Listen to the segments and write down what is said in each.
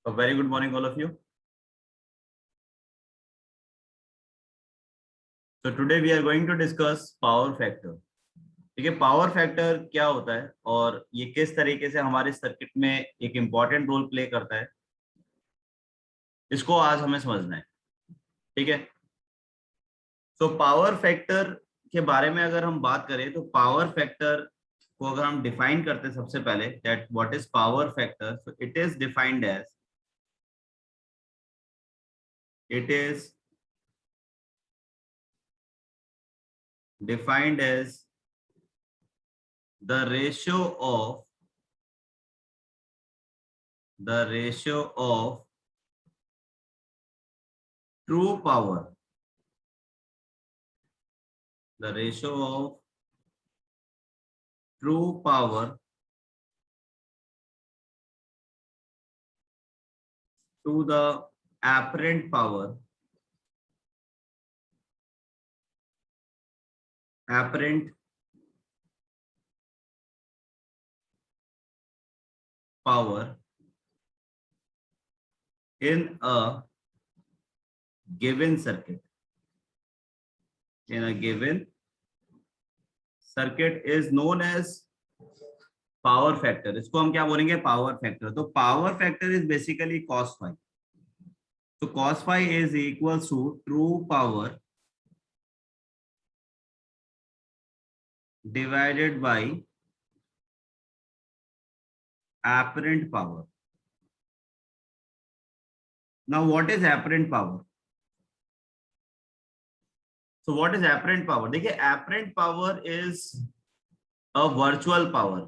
A very good morning, all of you. So today we are going to discuss power factor. ठीक है, power factor क्या होता है और ये किस तरीके से हमारे सर्किट में एक इम्पॉर्टेंट रोल प्ले करता है, इसको आज हमें समझना है। ठीक है, तो पावर फैक्टर के बारे में अगर हम बात करें तो पावर फैक्टर को अगर हम डिफाइन करते हैं सबसे पहले that what is power factor, so it is defined as the ratio of true power, the ratio of true power to the apparent power in a given circuit. In a given circuit is known as power factor. इसको हम क्या बोलेंगे? Power factor. तो power factor is basically cos phi. तो cos phi is equal to true power divided by apparent power. Now what is apparent power? So what is apparent power? देखिए, apparent power is a virtual power.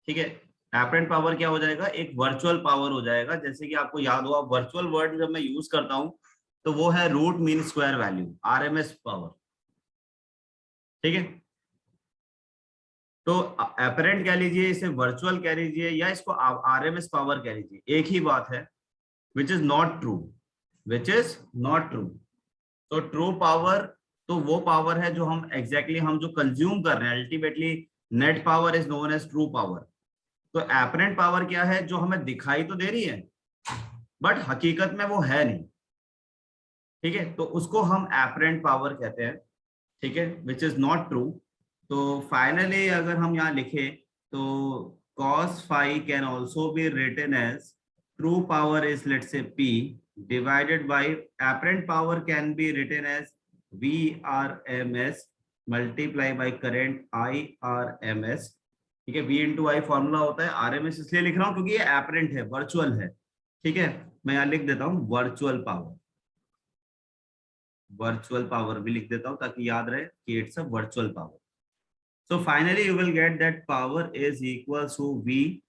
ठीक है, apparent power क्या हो जाएगा? एक virtual power हो जाएगा। जैसे कि आपको याद होगा, वर्चुअल वर्ड जब मैं यूज करता हूं तो वो है root mean square value, RMS power. ठीक है, तो एपरेंट कह लीजिए, इसे वर्चुअल कह लीजिए, या इसको आरएमएस पावर कह लीजिए, एक ही बात है। विच इज नॉट ट्रू, तो ट्रू पावर तो वो पावर है जो हम एग्जैक्टली हम जो कंज्यूम कर रहे हैं, ultimately net power is known as true power. तो एपरेंट पावर क्या है? जो हमें दिखाई तो दे रही है बट हकीकत में वो है नहीं। ठीक है, तो उसको हम एपरेंट पावर कहते हैं। ठीक है, विच इज नॉट ट्रू। तो फाइनली अगर हम यहाँ लिखे तो cos phi can also be written as true power is let's say P divided by apparent power can be written as VRMS multiply by current IRMS। ठीक है, V into आई formula होता है, RMS इसलिए लिख रहा हूं क्योंकि ये एपरेंट है, वर्चुअल है। ठीक है, मैं यहाँ लिख देता हूँ वर्चुअल पावर भी लिख देता हूँ ताकि याद रहे कि it's a virtual power. So finally you will get that power is equal to V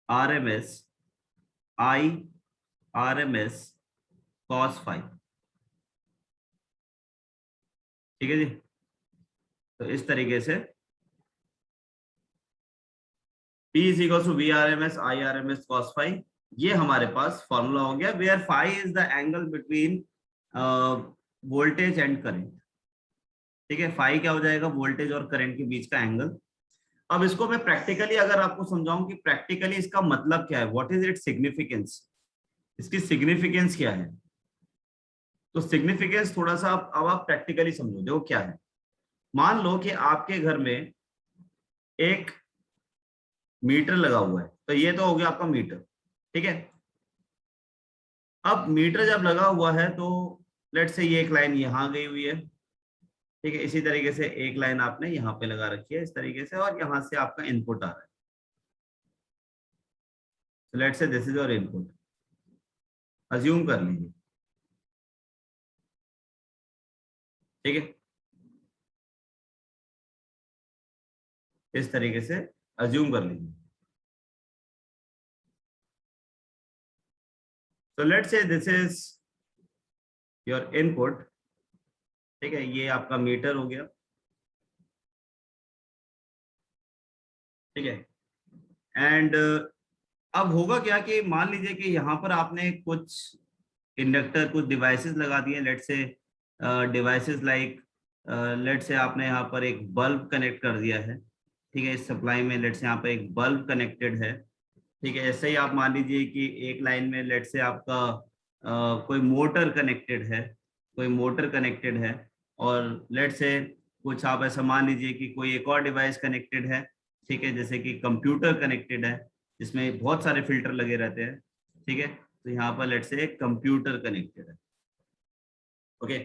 RMS IRMS cos phi। ठीक है जी, तो इस तरीके से P is equals to VRMS IRMS cos phi, ये हमारे पास फॉर्मूला हो गया, where phi is the angle between voltage and current. ठीक है, phi क्या हो जाएगा? वोल्टेज और करंट के बीच का एंगल। अब इसको मैं प्रैक्टिकली अगर आपको समझाऊं कि प्रैक्टिकली इसका मतलब क्या है, व्हाट इज इट्स सिग्निफिकेंस, इसकी सिग्निफिकेंस क्या है, तो सिग्निफिकेंस थोड़ा सा अब आप प्रैक्टिकली समझो। देखो क्या है, मान लो कि आपके घर में एक मीटर लगा हुआ है, तो ये तो हो गया आपका मीटर। ठीक है, अब मीटर जब लगा हुआ है तो लेट से ये एक लाइन यहाँ गई हुई है। ठीक है, इसी तरीके से एक लाइन आपने यहाँ पे लगा रखी है इस तरीके से, और यहाँ से आपका इनपुट आ रहा है। so लेट से this is your input, assume कर लीजिए। ठीक है, इस तरीके से अज्यूम कर लीजिए। so let's say this is your input। ठीक है, ये आपका मीटर हो गया। ठीक है, एंड अब होगा क्या कि मान लीजिए कि यहाँ पर आपने कुछ इंडक्टर, कुछ डिवाइसेस लगा दिए, लेट से डिवाइसेस लाइक लेट से आपने यहाँ पर एक बल्ब कनेक्ट कर दिया है। ठीक है, इस सप्लाई में लेट से यहाँ पे एक बल्ब कनेक्टेड है। ठीक है, ऐसे ही आप मान लीजिए कि एक लाइन में लेट से आपका कोई मोटर कनेक्टेड है, कोई मोटर कनेक्टेड है, और लेट से कुछ आप ऐसा मान लीजिए कि कोई एक और डिवाइस कनेक्टेड है। ठीक है, जैसे कि कंप्यूटर कनेक्टेड है जिसमें बहुत सारे फिल्टर लगे रहते हैं। ठीक है, तो यहाँ पर लेट से एक कंप्यूटर कनेक्टेड है। ओके,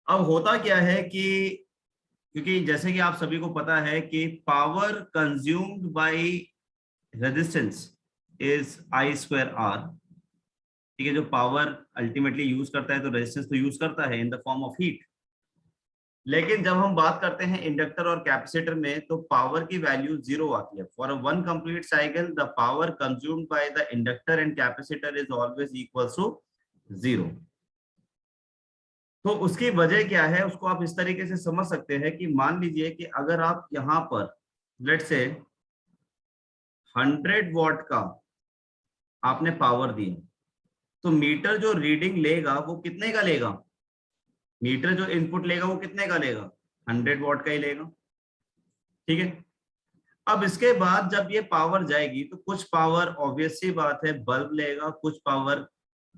अब होता क्या है कि क्योंकि जैसे कि आप सभी को पता है कि power consumed by resistance is I square R. ठीक है, जो पावर अल्टीमेटली यूज करता है तो रेजिस्टेंस तो यूज करता है in the form of heat. लेकिन जब हम बात करते हैं इंडक्टर और कैपेसिटर में तो पावर की वैल्यू जीरो आती है। For one complete cycle the power consumed by the inductor and capacitor is always equal to zero. तो उसकी वजह क्या है, उसको आप इस तरीके से समझ सकते हैं कि मान लीजिए कि अगर आप यहाँ पर लेट्स से 100 वॉट का आपने पावर दिया, तो मीटर जो रीडिंग लेगा वो कितने का लेगा? मीटर जो इनपुट लेगा वो कितने का लेगा? 100 वॉट का ही लेगा। ठीक है, अब इसके बाद जब ये पावर जाएगी तो कुछ पावर ऑब्वियस सी बात है बल्ब लेगा, कुछ पावर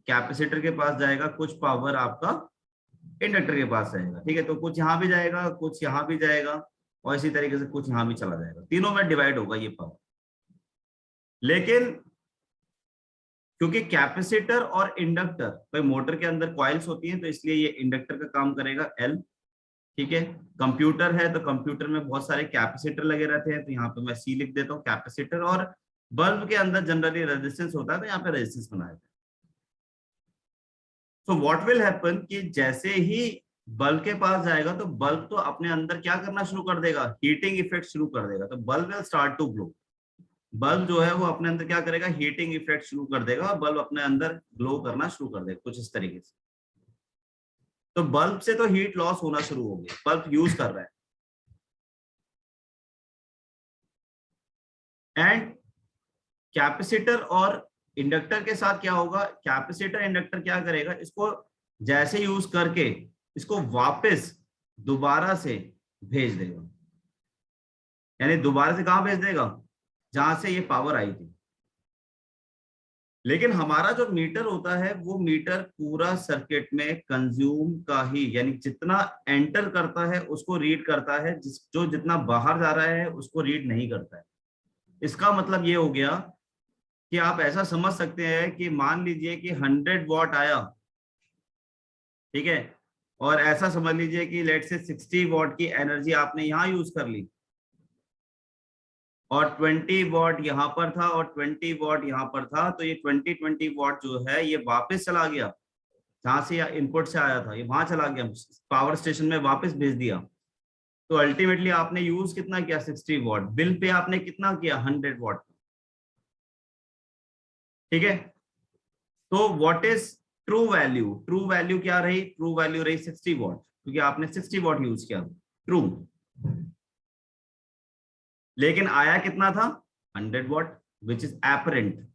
कैपेसिटर के पास जाएगा, कुछ पावर आपका इंडक्टर के पास जाएगा। ठीक है, तो कुछ यहाँ भी जाएगा, कुछ यहाँ भी जाएगा, और इसी तरीके से कुछ यहाँ भी चला जाएगा। तीनों में डिवाइड होगा ये पावर। लेकिन क्योंकि कैपेसिटर और इंडक्टर भाई मोटर के अंदर कॉइल्स होती हैं तो इसलिए ये इंडक्टर का काम करेगा एल। ठीक है, कंप्यूटर है तो कंप्यूटर में बहुत सारे कैपेसिटर लगे रहते हैं, तो यहाँ पे मैं सी लिख देता हूँ कैपेसिटर। और बल्ब के अंदर जनरली रेजिस्टेंस होता है तो यहाँ पे रेजिस्टेंस बनाया जाता है। सो व्हाट विल हैपन कि जैसे ही बल्ब के पास जाएगा तो बल्ब तो अपने अंदर क्या करना शुरू कर देगा? हीटिंग इफेक्ट शुरू कर देगा। तो bulb will start to glow. Bulb जो है वो अपने अंदर क्या करेगा? हीटिंग इफेक्ट शुरू कर देगा और बल्ब अपने अंदर ग्लो करना शुरू कर देगा कुछ इस तरीके से। तो बल्ब से तो हीट लॉस होना शुरू हो गया, बल्ब यूज कर रहा है। एंड कैपेसिटर और इंडक्टर के साथ क्या होगा? कैपेसिटर इंडक्टर क्या करेगा? इसको जैसे यूज करके इसको वापस दोबारा से भेज देगा। यानी दोबारा से कहां भेज देगा? जहां से ये पावर आई थी। लेकिन हमारा जो मीटर होता है वो मीटर पूरा सर्किट में कंज्यूम का ही, यानी जितना एंटर करता है उसको रीड करता है, जो जितना बाहर जा रहा है उसको रीड नहीं करता है। इसका मतलब ये हो गया कि आप ऐसा समझ सकते हैं कि मान लीजिए कि 100 वॉट आया, ठीक है, और ऐसा समझ लीजिए कि लेट से 60 वॉट की एनर्जी आपने यहां यूज कर ली और 20 वॉट यहाँ पर था और 20 वॉट यहाँ पर था, तो ये 20 वॉट जो है ये वापस चला गया जहां से इनपुट से आया था, ये वहां चला गया पावर स्टेशन में वापस भेज दिया। तो अल्टीमेटली आपने यूज कितना किया? 60 वॉट। बिल पे आपने कितना किया? 100 वॉट। ठीक है, तो what is true value? True value क्या रही? ट्रू वैल्यू रही 60 वॉट, क्योंकि आपने 60 वॉट यूज किया, ट्रू। लेकिन आया कितना था? 100 वॉट, विच इज एपरेंट,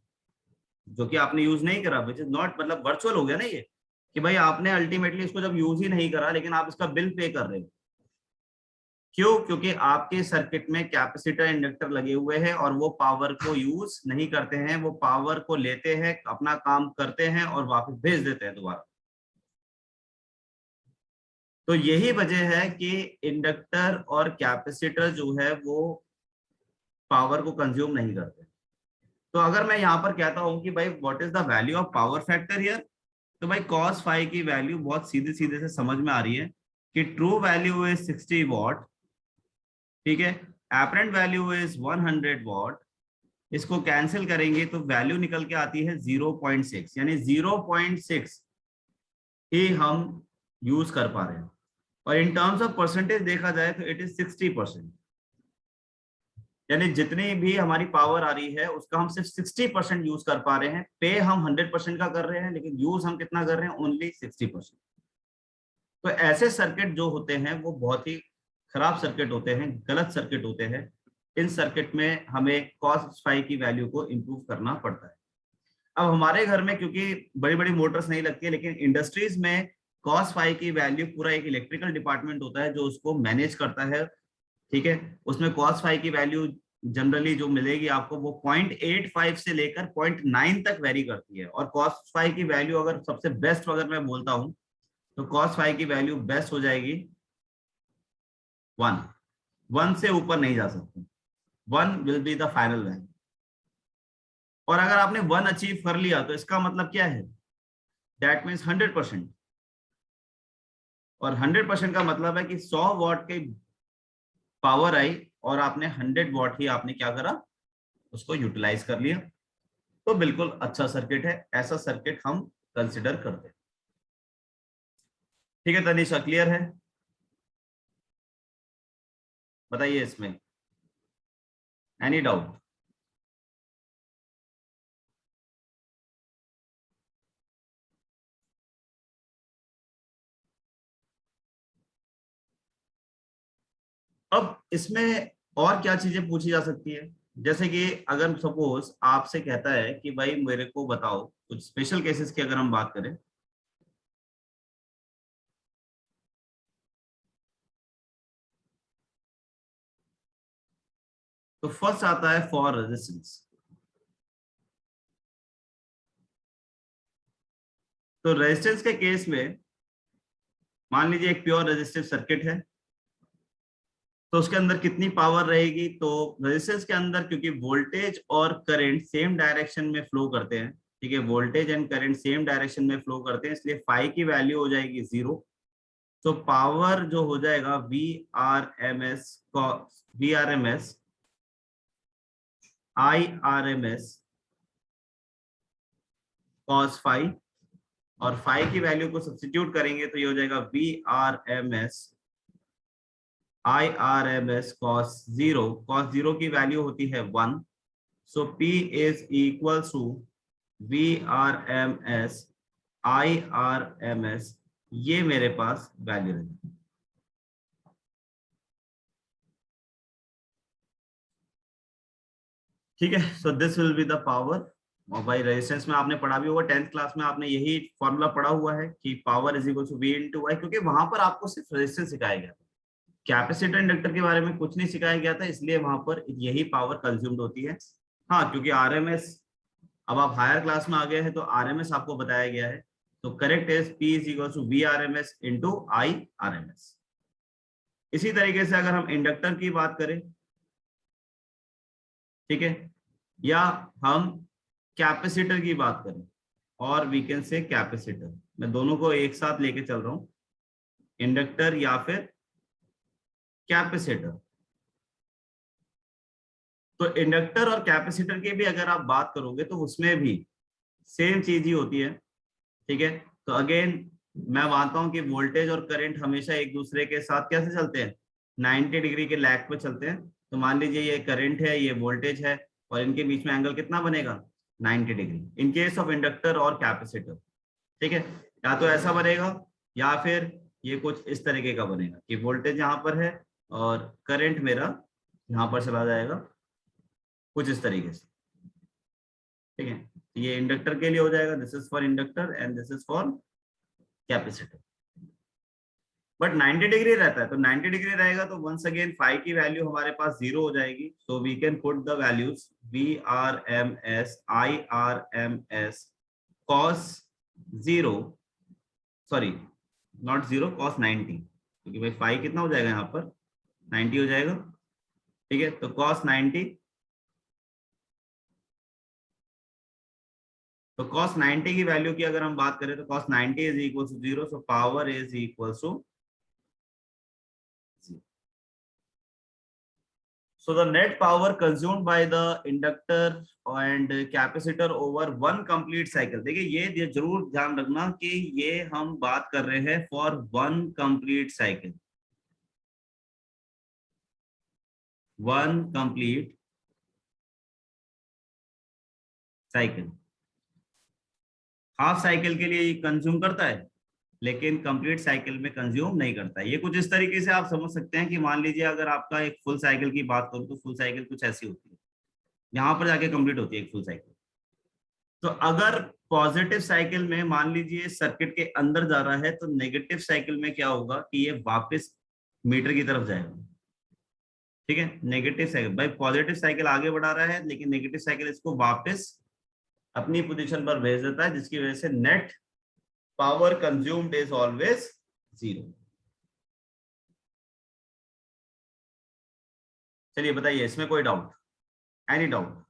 जो कि आपने यूज नहीं करा, विच इज नॉट, मतलब वर्चुअल हो गया ना ये, कि भाई आपने अल्टीमेटली इसको जब यूज ही नहीं करा लेकिन आप इसका बिल पे कर रहे हो। क्यों? क्योंकि आपके सर्किट में कैपेसिटर इंडक्टर लगे हुए हैं और वो पावर को यूज नहीं करते हैं, वो पावर को लेते हैं, अपना काम करते हैं और वापस भेज देते हैं दोबारा। तो यही वजह है कि इंडक्टर और कैपेसिटर जो है वो पावर को कंज्यूम नहीं करते। तो अगर मैं यहाँ पर कहता हूं कि भाई what is the value of power factor here, तो भाई cos फाई की वैल्यू बहुत सीधे सीधे से समझ में आ रही है कि ट्रू वैल्यू इज 60 वॉट। ठीक है, एपरेंट वैल्यू इज 100 वॉट। इसको कैंसिल करेंगे तो वैल्यू निकल के आती है 0.6, यानी 0.6 ही हम यूज कर पा रहे हैं। और इन टर्म्स ऑफ परसेंटेज देखा जाए तो इट इज 60%, यानी जितनी भी हमारी पावर आ रही है उसका हम सिर्फ 60% यूज कर पा रहे हैं। पे हम 100% का कर रहे हैं लेकिन यूज हम कितना कर रहे हैं? ओनली 60%। तो ऐसे सर्किट जो होते हैं वो बहुत ही खराब सर्किट होते हैं, गलत सर्किट होते हैं। इन सर्किट में हमें cos फाई की वैल्यू को इंप्रूव करना पड़ता है। अब हमारे घर में क्योंकि बड़ी बड़ी मोटर्स नहीं लगती है, लेकिन इंडस्ट्रीज में cos फाई की वैल्यू पूरा एक इलेक्ट्रिकल डिपार्टमेंट होता है जो उसको मैनेज करता है। ठीक है, उसमें cos फाई की वैल्यू जनरली जो मिलेगी आपको वो 0.85 से लेकर 0.9 तक वेरी करती है। और cos फाई की वैल्यू अगर सबसे बेस्ट अगर मैं बोलता हूं तो cos फाई की वैल्यू बेस्ट हो जाएगी 1 से ऊपर नहीं जा सकती, 1 will be the final value. और अगर आपने 1 अचीव कर लिया तो इसका मतलब क्या है, दैट मीन्स 100%। और 100% का मतलब है कि 100 वॉट की पावर आई और आपने 100 वॉट ही आपने क्या करा, उसको यूटिलाइज कर लिया। तो बिल्कुल अच्छा सर्किट है, ऐसा सर्किट हम कंसिडर करते हैं। ठीक है तनिषा, क्लियर है? बताइए इसमें एनी डाउट? अब इसमें और क्या चीजें पूछी जा सकती है, जैसे कि अगर सपोज आपसे कहता है कि भाई मेरे को बताओ कुछ स्पेशल केसेस की अगर हम बात करें, तो फर्स्ट आता है फॉर रेजिस्टेंस। तो रेजिस्टेंस के केस में मान लीजिए एक प्योर रेजिस्टिव सर्किट है, तो उसके अंदर कितनी पावर रहेगी, तो रेजिस्टेंस के अंदर क्योंकि वोल्टेज और करंट सेम डायरेक्शन में फ्लो करते हैं, ठीक है, voltage and current same direction में फ्लो करते हैं, इसलिए फाई की वैल्यू हो जाएगी 0। तो पावर जो हो जाएगा V R M S I R M S cos phi, और फाई की वैल्यू को सब्स्टिट्यूट करेंगे तो ये हो जाएगा V R M S cos zero की वैल्यू होती है 1। So P is equal to VRMS IRMS, ये मेरे पास वैल्यू है। ठीक है, so this will be the power. और भाई रेजिस्टेंस में आपने पढ़ा भी होगा 10th क्लास में, आपने यही फॉर्मूला पढ़ा हुआ है कि power is equal to V into I, क्योंकि वहां पर आपको सिर्फ रेजिस्टेंस सिखाया गया था, कैपेसिटर इंडक्टर के बारे में कुछ नहीं सिखाया गया था, इसलिए वहां पर यही पावर कंज्यूम्ड होती है। हाँ, क्योंकि आरएमएस, अब आप हायर क्लास में आ गए हैं तो आरएमएस आपको बताया गया है, तो correct is P is equal to VRMS into IRMS। इसी तरीके से अगर हम इंडक्टर की बात करें, ठीक है, या हम कैपेसिटर की बात करें, और वी कैन से कैपेसिटर, मैं दोनों को एक साथ लेके चल रहा हूं, इंडक्टर या फिर कैपेसिटर। तो इंडक्टर और कैपेसिटर की भी अगर आप बात करोगे तो उसमें भी सेम चीज ही होती है। ठीक है, तो अगेन मैं मानता हूं कि वोल्टेज और करंट हमेशा एक दूसरे के साथ कैसे चलते हैं, 90 डिग्री के लैग पे चलते हैं। तो मान लीजिए ये करंट है, ये वोल्टेज है, और इनके बीच में एंगल कितना बनेगा, 90 degree, in case of inductor और कैपेसिटर। ठीक है, या तो ऐसा बनेगा या फिर ये कुछ इस तरीके का बनेगा कि वोल्टेज यहाँ पर है और करंट मेरा यहाँ पर चला जाएगा, कुछ इस तरीके से। ठीक है, ये इंडक्टर के लिए हो जाएगा, this is for inductor and this is for capacitor. But 90 degree रहता है, तो 90 डिग्री रहेगा तो वंस अगेन फाई की वैल्यू हमारे पास 0 हो जाएगी। So we can put the values VRMS IRMS cos 0, sorry not 0, cos 90, क्योंकि भाई फाई कितना हो जाएगा यहाँ पर 90 हो जाएगा। ठीक है, तो cos 90, तो cos 90 की वैल्यू की अगर हम बात करें तो cos 90 is equal to 0, so power is equal to, so the net power consumed by the inductor and capacitor over one complete cycle। देखिए ये जरूर ध्यान रखना कि ये हम बात कर रहे हैं for one complete cycle, one complete cycle. Half cycle के लिए कंज्यूम करता है, लेकिन कंप्लीट साइकिल में कंज्यूम नहीं करता है। ये कुछ इस तरीके से आप समझ सकते हैं कि मान लीजिए अगर आपका एक फुल साइकिल की बात करूं तो फुल साइकिल कुछ ऐसी होती है, यहाँ पर जाके कंप्लीट होती है एक फुल साइकिल। तो अगर पॉजिटिव साइकिल में मान लीजिए सर्किट के अंदर जा रहा है, तो नेगेटिव साइकिल में क्या होगा कि ये वापस मीटर की तरफ जाएगा। ठीक है, नेगेटिव साइकिल भाई, पॉजिटिव साइकिल आगे बढ़ा रहा है लेकिन नेगेटिव साइकिल इसको वापस अपनी पोजीशन पर भेज देता है, जिसकी वजह से net power consumed is always 0। चलिए बताइए, इसमें कोई डाउट, एनी डाउट?